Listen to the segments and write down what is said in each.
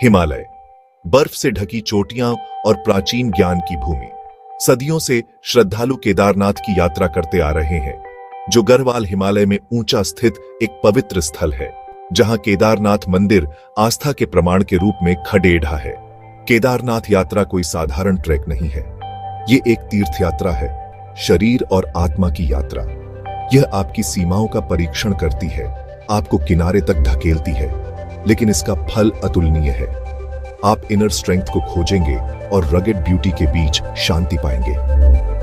हिमालय, बर्फ से ढकी चोटियां और प्राचीन ज्ञान की भूमि। सदियों से श्रद्धालु केदारनाथ की यात्रा करते आ रहे हैं, जो गढ़वाल हिमालय में ऊंचा स्थित एक पवित्र स्थल है, जहां केदारनाथ मंदिर आस्था के प्रमाण के रूप में खड़े ढा है। केदारनाथ यात्रा कोई साधारण ट्रैक नहीं है, ये एक तीर्थ यात्रा है, शरीर और आत्मा की यात्रा। यह आपकी सीमाओं का परीक्षण करती है, आपको किनारे तक धकेलती है, लेकिन इसका फल अतुलनीय है। आप इनर स्ट्रेंथ को खोजेंगे और रगेड ब्यूटी के बीच शांति पाएंगे।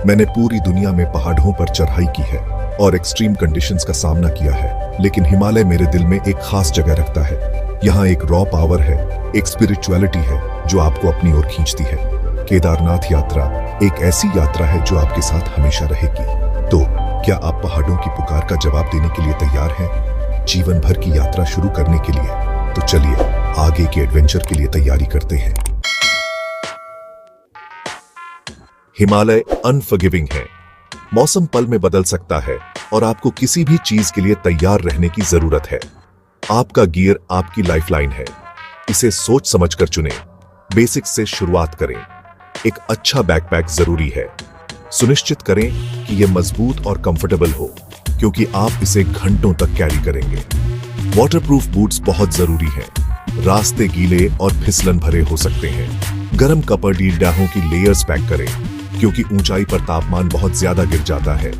मैंने पूरी दुनिया में पहाड़ों पर चढ़ाई की है और एक्सट्रीम कंडीशंस का सामना किया है, लेकिन हिमालय मेरे दिल में एक खास जगह रखता है। यहाँ एक रॉ पावर है, एक स्पिरिचुअलिटी है जो आपको अपनी ओर खींचती है। केदारनाथ यात्रा एक ऐसी यात्रा है जो आपके साथ हमेशा रहेगी। तो क्या आप पहाड़ों की पुकार का जवाब देने के लिए तैयार हैं? जीवन भर की यात्रा शुरू करने के लिए? तो चलिए आगे के एडवेंचर के लिए तैयारी करते हैं। हिमालय अनफॉरगिविंग है। मौसम पल में बदल सकता है और आपको किसी भी चीज के लिए तैयार रहने की जरूरत है। आपका गियर आपकी लाइफलाइन है, इसे सोच समझकर चुनें। बेसिक्स से शुरुआत करें। एक अच्छा बैकपैक जरूरी है। सुनिश्चित करें कि यह मजबूत और कंफर्टेबल हो, क्योंकि आप इसे घंटों तक कैरी करेंगे। वाटरप्रूफ बूट्स बहुत जरूरी हैं। रास्ते गीले और फिसलन भरे हो सकते हैं। गर्म कपड़ीडाहों की लेयर्स पैक करें, क्योंकि ऊंचाई पर तापमान बहुत ज्यादा गिर जाता है।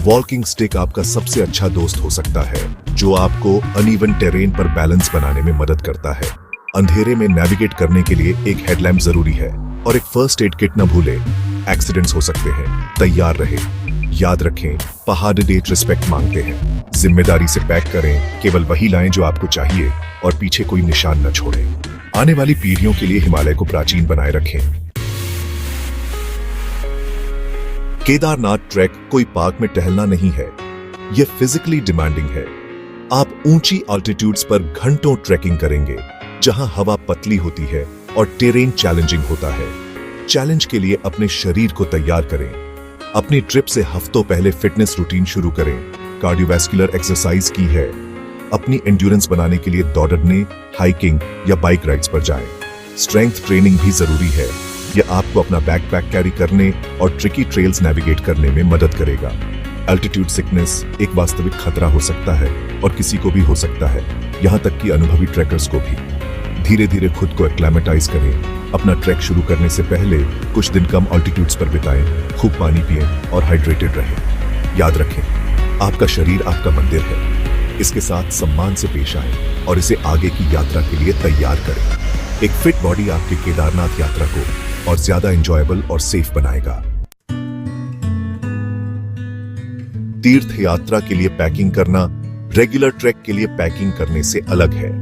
वॉकिंग स्टिक आपका सबसे अच्छा दोस्त हो सकता है, जो आपको अनइवन टेरेन पर बैलेंस बनाने में मदद करता है। अंधेरे में नेविगेट करने के लिए एक हेडलैम्प जरूरी है और एक फर्स्ट एड किट न भूलें, एक्सीडेंट्स हो सकते हैं। तैयार रहें। याद रखें, पहाड़ डेट रिस्पेक्ट मांगते हैं। जिम्मेदारी से पैक करें, केवल वही लाएं जो आपको चाहिए और पीछे कोई निशान न छोड़ें। आने वाली पीढ़ियों के लिए हिमालय को प्राचीन बनाए रखें। केदारनाथ ट्रैक कोई पार्क में टहलना नहीं है, यह फिजिकली डिमांडिंग है। आप ऊंची ऑल्टीट्यूड्स पर घंटों ट्रैकिंग करेंगे, जहां हवा पतली होती है और टेरेन चैलेंजिंग होता है। चैलेंज के लिए अपने शरीर को तैयार करें। अपनी ट्रिप से हफ्तों पहले फिटनेस रूटीन शुरू करें। कार्डियोवैस्कुलर एक्सरसाइज की है। अपनी एंड्योरेंस बनाने के लिए दौड़ने, हाइकिंग या बाइक राइड्स पर जाएं। स्ट्रेंथ ट्रेनिंग भी जरूरी है। यह आपको अपना बैकपैक कैरी करने और ट्रिकी ट्रेल्स नेविगेट करने में मदद करेगा। एल्टीट्यूड सिकनेस एक वास्तविक खतरा हो सकता है और किसी को भी हो सकता है, यहां तक कि अनुभवी ट्रैकर्स को भी। धीरे धीरे खुद को एक्लेमेटाइज करें। अपना ट्रैक शुरू करने से पहले कुछ दिन कम ऑल्टीट्यूड्स पर बिताएं, खूब पानी पिएं और हाइड्रेटेड रहें। याद रखें, आपका शरीर आपका मंदिर है। इसके साथ सम्मान से पेश आएं और इसे आगे की यात्रा के लिए तैयार करें। एक फिट बॉडी आपके केदारनाथ यात्रा को और ज्यादा एंजॉयबल और सेफ बनाएगा। तीर्थ यात्रा के लिए पैकिंग करना रेगुलर ट्रैक के लिए पैकिंग करने से अलग है।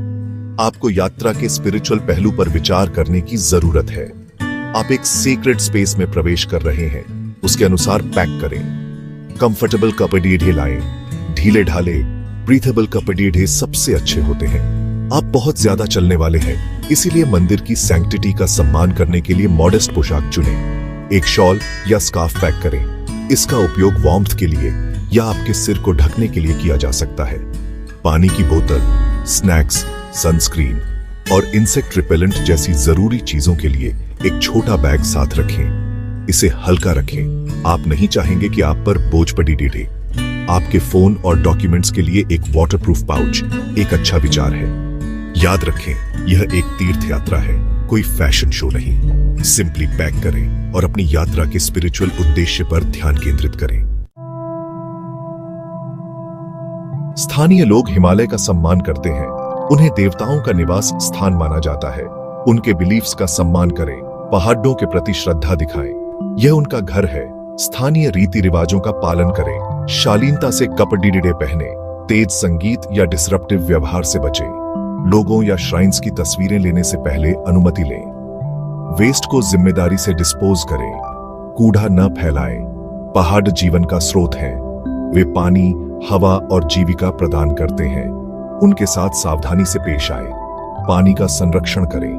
आपको यात्रा के स्पिरिचुअल पहलू पर विचार करने की जरूरत है। आप एक सीक्रेट स्पेस में प्रवेश कर रहे हैं, उसके अनुसार पैक करें। कंफर्टेबल कपड़े लाएं। ढीले ढाले ब्रीथेबल कपड़े सबसे अच्छे होते हैं। आप बहुत ज्यादा चलने वाले हैं, इसीलिए मंदिर की सैंक्टिटी का सम्मान करने के लिए मॉडेस्ट पोशाक चुनें। एक शॉल या स्कार्फ पैक करें। इसका उपयोग वार्मथ के लिए या आपके सिर को ढकने के लिए किया जा सकता है। पानी की बोतल, स्नैक्स, सनस्क्रीन और इंसेक्ट रिपेलेंट जैसी जरूरी चीजों के लिए एक छोटा बैग साथ रखें। इसे हल्का रखें। आप नहीं चाहेंगे कि आप पर बोझ पड़ी डीडे। आपके फोन और डॉक्यूमेंट्स के लिए एक वाटरप्रूफ पाउच एक अच्छा विचार है। याद रखें, यह एक तीर्थ यात्रा है, कोई फैशन शो नहीं। सिंपली पैक करें और अपनी यात्रा के स्पिरिचुअल उद्देश्य पर ध्यान केंद्रित करें। स्थानीय लोग हिमालय का सम्मान करते हैं। उन्हें देवताओं का निवास स्थान माना जाता है। उनके बिलीफ्स का सम्मान करें। पहाड़ों के प्रति श्रद्धा दिखाएं। यह उनका घर है। स्थानीय रीति रिवाजों का पालन करें। शालीनता से कपड़े पहने। तेज संगीत या डिसरप्टिव व्यवहार से बचें। लोगों या श्राइन्स की तस्वीरें लेने से पहले अनुमति लें। वेस्ट को जिम्मेदारी से डिस्पोज करें। कूड़ा न फैलाएं। पहाड़ जीवन का स्रोत हैं। वे पानी, हवा और जीविका प्रदान करते हैं। उनके साथ सावधानी से पेश आएं। पानी का संरक्षण करें।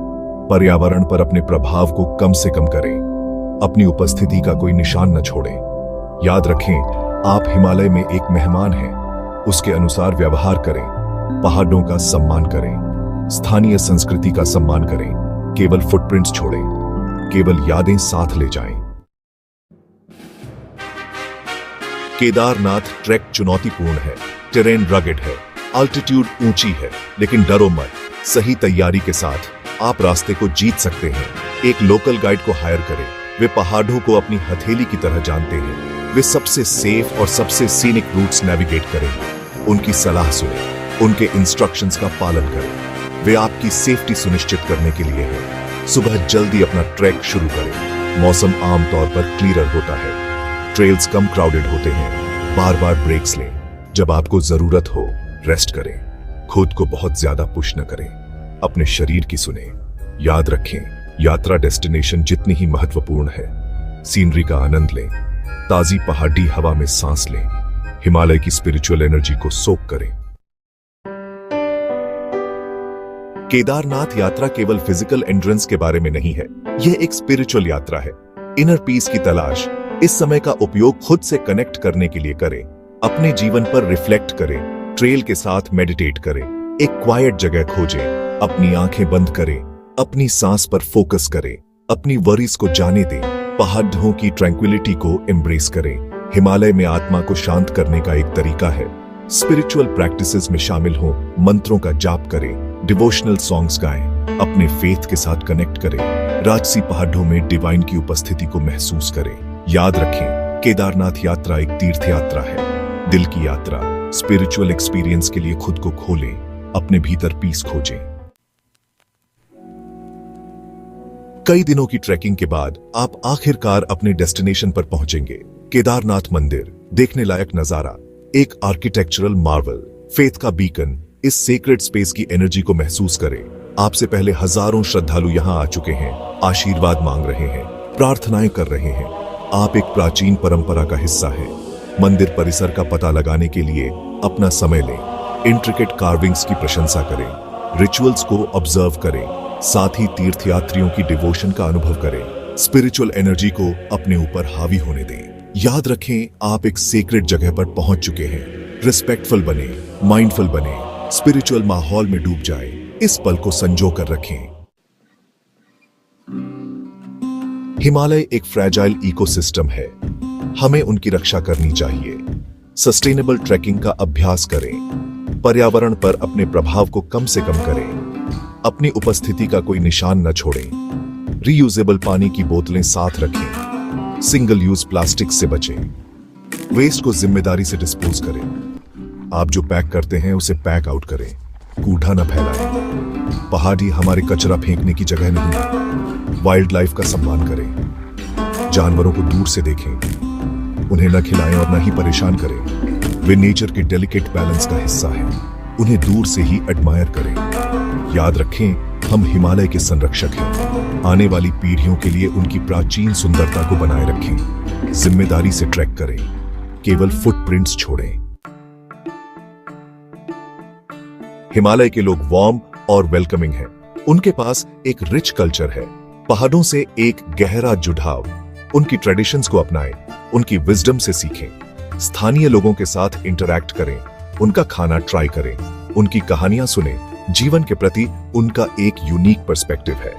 पर्यावरण पर अपने प्रभाव को कम से कम करें। अपनी उपस्थिति का कोई निशान न छोड़ें। याद रखें, आप हिमालय में एक मेहमान हैं। उसके अनुसार व्यवहार करें। पहाड़ों का सम्मान करें। स्थानीय संस्कृति का सम्मान करें। केवल फुटप्रिंट्स छोड़ें, केवल यादें साथ ले जाएं। केदारनाथ ट्रैक चुनौतीपूर्ण है, टेरेन रगेड है, अल्टीट्यूड ऊंची है, लेकिन डरो मत, सही तैयारी के साथ आप रास्ते को जीत सकते हैं। एक लोकल गाइड को हायर करें, वे पहाड़ों को अपनी हथेली की तरह जानते हैं। वे सबसे सेफ और सबसे सीनिक रूट्स नेविगेट करेंगे। उनकी सलाह सुनें, उनके इंस्ट्रक्शंस का पालन करें। वे आपकी सेफ्टी सुनिश्चित करने के लिए हैं। सुबह जल्दी अपना ट्रैक शुरू करें। मौसम आमतौर पर क्लियर होता है, ट्रेल्स कम क्राउडेड होते हैं। बार बार ब्रेक्स लें, जब आपको जरूरत हो रेस्ट करें। खुद को बहुत ज्यादा पुश न करें, अपने शरीर की सुने। याद रखें, यात्रा डेस्टिनेशन जितनी ही महत्वपूर्ण है। सीनरी का आनंद लें, ताजी पहाड़ी हवा में सांस लें, हिमालय की स्पिरिचुअल एनर्जी को सोक करें। केदारनाथ यात्रा केवल फिजिकल एंड्रेंस के बारे में नहीं है, यह एक स्पिरिचुअल यात्रा है। इनर पीस की तलाश। इस समय का उपयोग खुद से कनेक्ट करने के लिए करें। अपने जीवन पर रिफ्लेक्ट करें, ट्रेल के साथ मेडिटेट करें, एक क्वाइट जगह खोजें, अपनी आंखें बंद करें, अपनी सांस पर फोकस करें, अपनी वरीज को जाने दें, पहाड़ों की ट्रैंक्विलिटी को एम्ब्रेस करें। हिमालय में आत्मा को शांत करने का एक तरीका है। स्पिरिचुअल प्रैक्टिसेस में शामिल हों, मंत्रों का जाप करें, डिवोशनल सॉन्ग्स गाएं, अपने फेथ के साथ कनेक्ट करें, राजसी पहाड़ों में डिवाइन की उपस्थिति को महसूस करें। याद रखें, केदारनाथ यात्रा एक तीर्थ यात्रा है, दिल की यात्रा। स्पिरिचुअल एक्सपीरियंस के लिए खुद को खोलें, अपने भीतर पीस खोजें। कई दिनों की ट्रैकिंग के बाद आप आखिरकार अपने डेस्टिनेशन पर पहुंचेंगे। केदारनाथ मंदिर, देखने लायक नजारा, एक आर्किटेक्चरल मार्वल, फेथ का बीकन। इस सेक्रेड स्पेस की एनर्जी को महसूस करें। आपसे पहले हजारों श्रद्धालु यहां आ चुके हैं, आशीर्वाद मांग रहे हैं, प्रार्थनाएं कर रहे हैं। आप एक प्राचीन परंपरा का हिस्सा हैं। मंदिर परिसर का पता लगाने के लिए अपना समय लें, इंट्रिकेट कार्विंग्स की प्रशंसा करें, रिचुअल्स को ऑब्जर्व करें, साथ ही तीर्थयात्रियों की डिवोशन का अनुभव करें। स्पिरिचुअल एनर्जी को अपने ऊपर हावी होने दें। याद रखें, आप एक सेक्रेड जगह पर पहुंच चुके हैं। रिस्पेक्टफुल बने, माइंडफुल बने, स्पिरिचुअल माहौल में डूब जाए। इस पल को संजो कर रखें। हिमालय एक फ्रैजाइल इकोसिस्टम है, हमें उनकी रक्षा करनी चाहिए। सस्टेनेबल ट्रैकिंग का अभ्यास करें, पर्यावरण पर अपने प्रभाव को कम से कम करें, अपनी उपस्थिति का कोई निशान न छोड़ें। रीयूजेबल पानी की बोतलें साथ रखें, सिंगल यूज प्लास्टिक से बचें, वेस्ट को जिम्मेदारी से डिस्पोज करें। आप जो पैक करते हैं उसे पैक आउट करें, कूड़ा न फैलाएं। पहाड़ी हमारे कचरा फेंकने की जगह नहीं है। वाइल्ड लाइफ का सम्मान करें, जानवरों को दूर से देखें, उन्हें न खिलाएं और न ही परेशान करें। वे नेचर के डेलिकेट बैलेंस का हिस्सा हैं, उन्हें दूर से ही एडमायर करें। याद रखें, हम हिमालय के संरक्षक हैं। आने वाली पीढ़ियों के लिए उनकी प्राचीन सुंदरता को बनाए रखें। जिम्मेदारी से ट्रैक करें, केवल फुटप्रिंट्स छोड़ें। हिमालय के लोग वार्म और वेलकमिंग हैं। उनके पास एक रिच कल्चर है, पहाड़ों से एक गहरा जुड़ाव। उनकी ट्रेडिशंस को अपनाएं, उनकी विजडम से सीखें, स्थानीय लोगों के साथ इंटरैक्ट करें, उनका खाना ट्राई करें, उनकी कहानियां सुनें। जीवन के प्रति उनका एक यूनिक पर्सपेक्टिव है,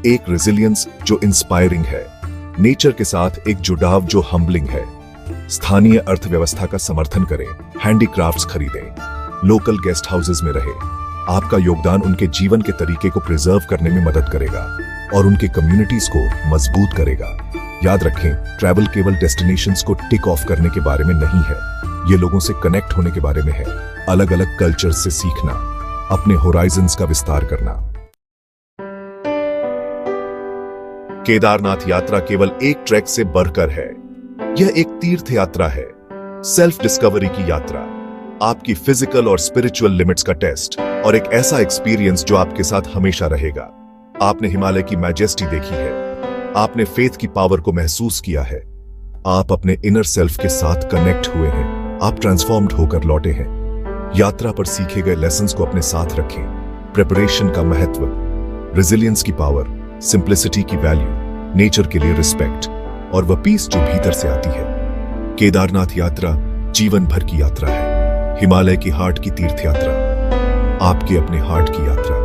एक रेजिलियंस जो इंस्पायरिंग है, नेचर के साथ एक जुड़ाव जो हम्बलिंग है। स्थानीय अर्थव्यवस्था का समर्थन करें, हैंडीक्राफ्ट्स खरीदें, लोकल गेस्ट हाउसेज में रहें। आपका योगदान उनके जीवन के तरीके को प्रिजर्व करने में मदद करेगा और उनके कम्युनिटीज को मजबूत करेगा। याद रखें, ट्रैवल केवल डेस्टिनेशंस को टिक ऑफ करने के बारे में नहीं है, ये लोगों से कनेक्ट होने के बारे में है। अलग अलग कल्चर से सीखना, अपने होराइजन्स का विस्तार करना। केदारनाथ यात्रा केवल एक ट्रैक से बढ़कर है, यह एक तीर्थ यात्रा है, सेल्फ डिस्कवरी की यात्रा, आपकी फिजिकल और स्पिरिचुअल लिमिट्स का टेस्ट और एक ऐसा एक्सपीरियंस जो आपके साथ हमेशा रहेगा। आपने हिमालय की मैजेस्टी देखी है, आपने फेथ की पावर को महसूस किया है, आप अपने इनर सेल्फ के साथ कनेक्ट हुए हैं, आप ट्रांसफॉर्म्ड होकर लौटे हैं। यात्रा पर सीखे गए लेसन्स को अपने साथ रखें। प्रिपरेशन का महत्व, रेजिलियंस की पावर, सिंप्लिसिटी की वैल्यू, नेचर के लिए रिस्पेक्ट और वह पीस जो भीतर से आती है। केदारनाथ यात्रा जीवन भर की यात्रा है, हिमालय की हार्ट की तीर्थ यात्रा, आपके अपने हार्ट की यात्रा।